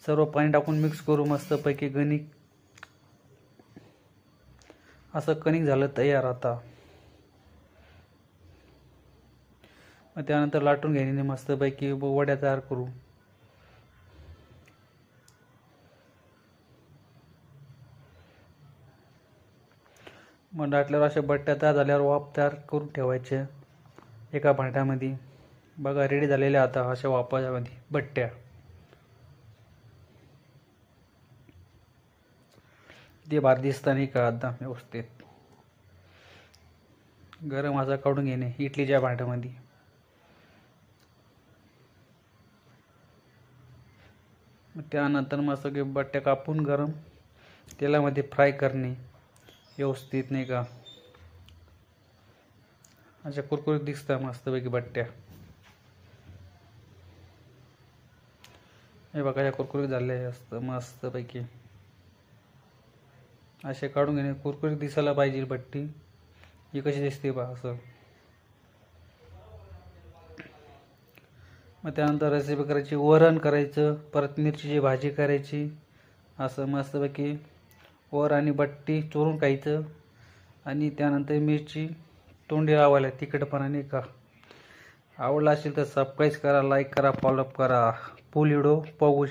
सर्व पाणी टाकून मिक्स करू मस्तपैकी कणिक. असं कणिक झालं तयार. आता मग त्यानंतर लाटून घ्यायने मस्तपैकी वड्या तयार करू. मग लाटल्यावर अशा बट्ट्या तयार झाल्यावर वाफ तयार करून ठेवायचे एका भांड्यामध्ये. बघा रेडी झालेल्या आता अशा वाफामध्ये बट्ट्या. ते भारी दिसतं नाही का एकदम व्यवस्थित. गरम असा काढून घेणे इडलीच्या भांड्यामध्ये. त्यानंतर मग सगळे बट्ट्या कापून गरम तेलामध्ये फ्राय करणे व्यवस्थित नाही का. अशा कुरकुरीत दिसतात मस्तपैकी बट्ट्या. हे बघा अशा कुरकुरीत झाले असतं मस्तपैकी. असे काढून घेणे. कुरकुरीत दिसायला पाहिजे बट्टी. ही कशी दिसते बा असं. मग त्यानंतर रेसिपी करायची. वरण करायचं, परत मिरचीची भाजी करायची. असं मस्तपैकी वर आणि बट्टी चोरून खायचं. आणि त्यानंतर मिरची तोंडी लावायला तिखटपणा नाही का. आवडला असेल तर सबस्क्राईब करा, लाईक करा, फॉलोअप करा. फुल व्हिडिओ पाहू